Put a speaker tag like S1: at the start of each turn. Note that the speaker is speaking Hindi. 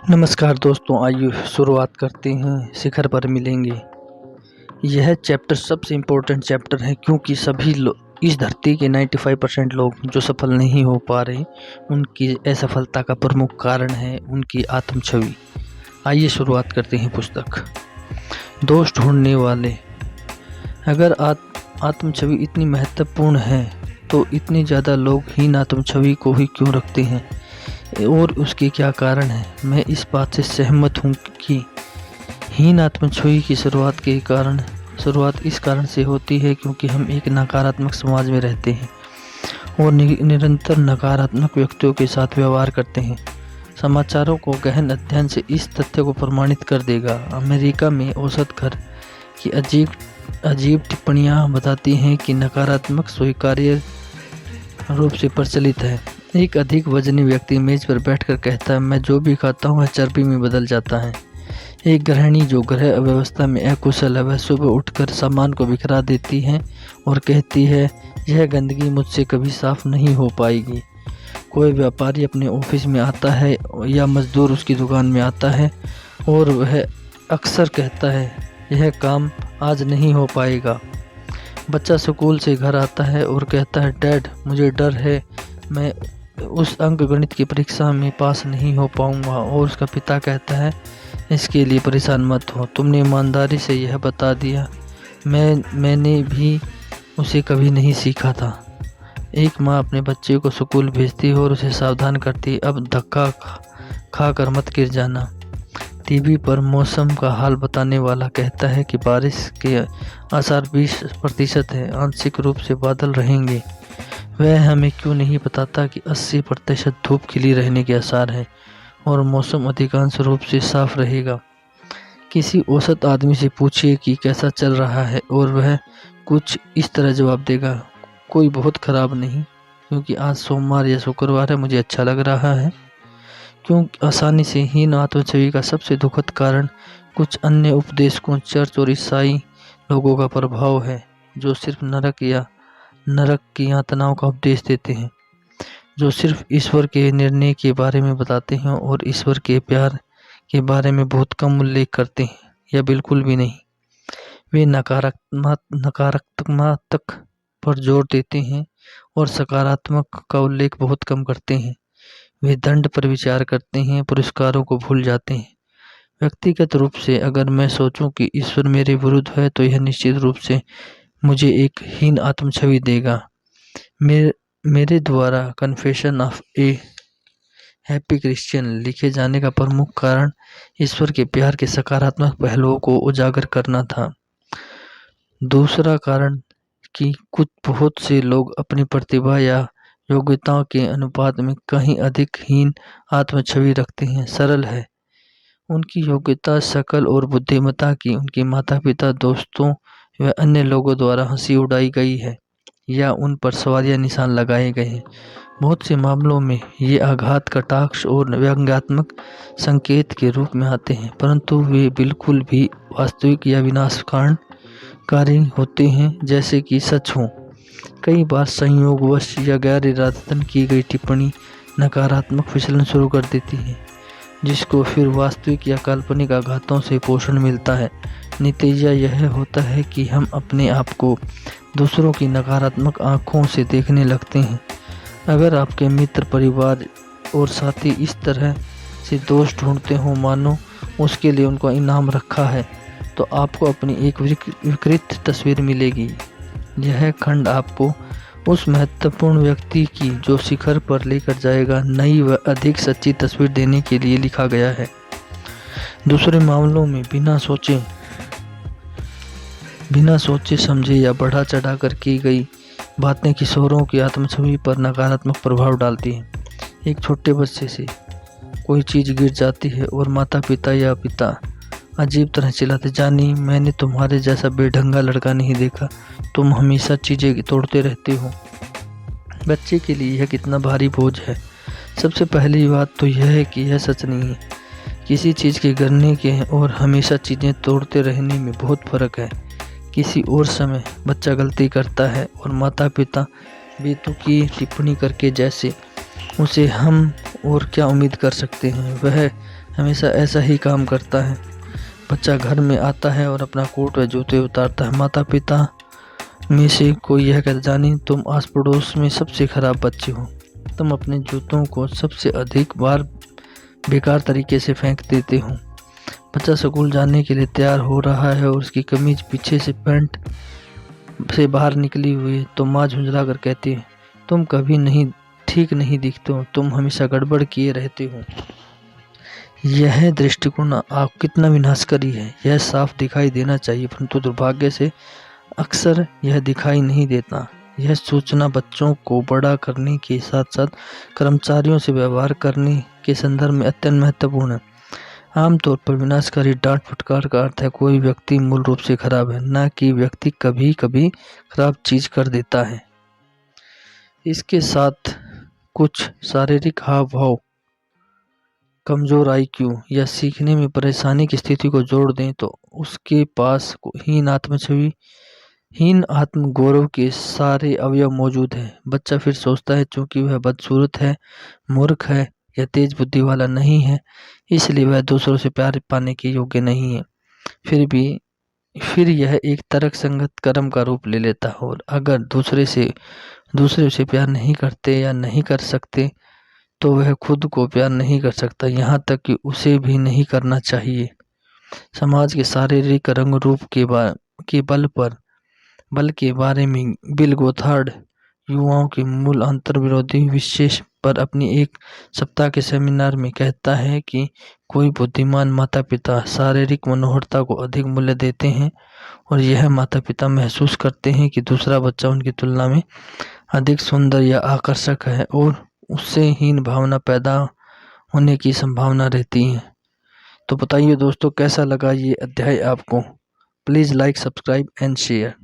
S1: नमस्कार दोस्तों, आइए शुरुआत करते हैं। शिखर पर मिलेंगे। यह चैप्टर सबसे इम्पोर्टेंट चैप्टर है क्योंकि सभी लोग इस धरती के 95% लोग जो सफल नहीं हो पा रहे, उनकी असफलता का प्रमुख कारण है उनकी आत्म छवि। आइए शुरुआत करते हैं। पुस्तक दोस्त ढूंढने वाले। अगर आत्म छवि इतनी महत्वपूर्ण है तो इतने ज़्यादा लोग हीन आत्म छवि को ही क्यों रखते हैं और उसके क्या कारण है। मैं इस बात से सहमत हूँ कि हीन आत्म छवि की शुरुआत इस कारण से होती है क्योंकि हम एक नकारात्मक समाज में रहते हैं और निरंतर नकारात्मक व्यक्तियों के साथ व्यवहार करते हैं। समाचारों को गहन अध्ययन से इस तथ्य को प्रमाणित कर देगा। अमेरिका में औसत घर की अजीब टिप्पणियां बताती हैं कि नकारात्मक स्वीकार्य रूप से प्रचलित है। एक अधिक वजनी व्यक्ति मेज पर बैठकर कहता है, मैं जो भी खाता हूँ वह चर्बी में बदल जाता है। एक गृहिणी जो गृह अव्यवस्था में अकुशल है वह सुबह उठकर सामान को बिखरा देती है और कहती है, यह गंदगी मुझसे कभी साफ नहीं हो पाएगी। कोई व्यापारी अपने ऑफिस में आता है या मजदूर उसकी दुकान में आता है और वह अक्सर कहता है, यह काम आज नहीं हो पाएगा। बच्चा स्कूल से घर आता है और कहता है, डैड मुझे डर है, मैं उस अंक गणित की परीक्षा में पास नहीं हो पाऊंगा। और उसका पिता कहता है, इसके लिए परेशान मत हो, तुमने ईमानदारी से यह बता दिया, मैंने भी उसे कभी नहीं सीखा था। एक माँ अपने बच्चे को स्कूल भेजती है और उसे सावधान करती, अब धक्का खा कर मत गिर जाना। टीवी पर मौसम का हाल बताने वाला कहता है कि बारिश के आसार 20% है, आंशिक रूप से बादल रहेंगे। वह हमें क्यों नहीं बताता कि 80% धूप खिली रहने के आसार हैं और मौसम अधिकांश रूप से साफ रहेगा। किसी औसत आदमी से पूछिए कि कैसा चल रहा है और वह कुछ इस तरह जवाब देगा, कोई बहुत ख़राब नहीं, क्योंकि आज सोमवार या शुक्रवार है, मुझे अच्छा लग रहा है। क्यों आसानी से हीन आत्म छवि का सबसे दुखद कारण कुछ अन्य उपदेशकों, चर्च और ईसाई लोगों का प्रभाव है, जो सिर्फ नरक की यातनाओं का उपदेश देते हैं, जो सिर्फ ईश्वर के निर्णय के बारे में बताते हैं और ईश्वर के प्यार के बारे में बहुत कम उल्लेख करते हैं या बिल्कुल भी नहीं। वे नकारात्मक पर जोर देते हैं और सकारात्मक का उल्लेख बहुत कम करते हैं। वे दंड पर विचार करते हैं, पुरस्कारों को भूल जाते हैं। व्यक्तिगत रूप से अगर मैं सोचूं कि ईश्वर मेरे विरुद्ध है तो यह निश्चित रूप से मुझे एक हीन आत्म छवि देगा। मेरे द्वारा confession of A happy Christian लिखे जाने का प्रमुख कारण ईश्वर के प्यार के सकारात्मक पहलुओं को उजागर करना था। दूसरा कारण कि बहुत से लोग अपनी प्रतिभा या योग्यताओं के अनुपात में कहीं अधिक हीन आत्म छवि रखते हैं, सरल है। उनकी योग्यता, शकल और बुद्धिमत्ता की उनके माता पिता, दोस्तों व अन्य लोगों द्वारा हंसी उड़ाई गई है या उन पर सवालिया निशान लगाए गए हैं। बहुत से मामलों में ये आघात, कटाक्ष और व्यंग्यात्मक संकेत के रूप में आते हैं, परंतु वे बिल्कुल भी वास्तविक या विनाशकारी होते हैं जैसे कि सच हों। कई बार संयोगवश या गैर इरादतन की गई टिप्पणी नकारात्मक फिसलन शुरू कर देती है, जिसको फिर वास्तविक या काल्पनिक आघातों से पोषण मिलता है। नतीजा यह होता है कि हम अपने आप को दूसरों की नकारात्मक आँखों से देखने लगते हैं। अगर आपके मित्र, परिवार और साथी इस तरह से दोस्त ढूंढते हो मानो उसके लिए उनका इनाम रखा है, तो आपको अपनी एक विकृत तस्वीर मिलेगी। यह खंड आपको उस महत्वपूर्ण व्यक्ति की जो शिखर पर लेकर जाएगा नई व अधिक सच्ची तस्वीर देने के लिए लिखा गया है। दूसरे मामलों में बिना सोचे समझे या बढ़ा चढ़ा कर की गई बातें किशोरों की आत्मछवि पर नकारात्मक प्रभाव डालती हैं। एक छोटे बच्चे से कोई चीज़ गिर जाती है और माता पिता या पिता अजीब तरह चिल्लाते, जानी मैंने तुम्हारे जैसा बेढंगा लड़का नहीं देखा, तुम हमेशा चीज़ें तोड़ते रहते हो। बच्चे के लिए यह कितना भारी बोझ है। सबसे पहली बात तो यह है कि यह सच नहीं है। किसी चीज़ के गिरने के और हमेशा चीज़ें तोड़ते रहने में बहुत फ़र्क है। किसी और समय बच्चा गलती करता है और माता पिता बेतुकी टिप्पणी करके जैसे उसे हम और क्या उम्मीद कर सकते हैं, वह हमेशा ऐसा ही काम करता है। बच्चा घर में आता है और अपना कोट व जूते उतारता है। माता पिता में से कोई यह कहता, जानी तुम आस पड़ोस में सबसे खराब बच्चे हो, तुम अपने जूतों को सबसे अधिक बार बेकार तरीके से फेंक देते हो। बच्चा स्कूल जाने के लिए तैयार हो रहा है और उसकी कमीज पीछे से पैंट से बाहर निकली हुई है, तो माँ झुंझला कर कहती है, तुम कभी नहीं ठीक नहीं दिखते हो, तुम हमेशा गड़बड़ किए रहते हो। यह दृष्टिकोण आप कितना विनाशकारी है, यह साफ दिखाई देना चाहिए, परंतु दुर्भाग्य से अक्सर यह दिखाई नहीं देता। यह सूचना बच्चों को बड़ा करने के साथ साथ कर्मचारियों से व्यवहार करने के संदर्भ में अत्यंत महत्वपूर्ण है। आमतौर पर विनाशकारी डांट फटकार का अर्थ है कोई व्यक्ति मूल रूप से खराब है, न कि व्यक्ति कभी कभी खराब चीज कर देता है। इसके साथ कुछ शारीरिक हाव भाव, कमजोर IQ या सीखने में परेशानी की स्थिति को जोड़ दें तो उसके पास हीन आत्म गौरव के सारे अवयव मौजूद हैं। बच्चा फिर सोचता है चूंकि वह बदसूरत है, मूर्ख है या तेज बुद्धि वाला नहीं है, इसलिए वह दूसरों से प्यार पाने के योग्य नहीं है। फिर यह एक तर्क संगत कर्म का रूप ले लेता है और अगर दूसरे उसे प्यार नहीं करते या नहीं कर सकते तो वह खुद को प्यार नहीं कर सकता, यहाँ तक कि उसे भी नहीं करना चाहिए। समाज के शारीरिक रंग रूप के बल के बारे में बिल गोथार्ड युवाओं के मूल अंतर विरोधी विशेष पर अपनी एक सप्ताह के सेमिनार में कहता है कि कोई बुद्धिमान माता पिता शारीरिक मनोहरता को अधिक मूल्य देते हैं और यह माता पिता महसूस करते हैं कि दूसरा बच्चा उनकी तुलना में अधिक सुंदर या आकर्षक है और उससे हीन भावना पैदा होने की संभावना रहती है। तो बताइए दोस्तों, कैसा लगा ये अध्याय आपको? Please like, subscribe and share.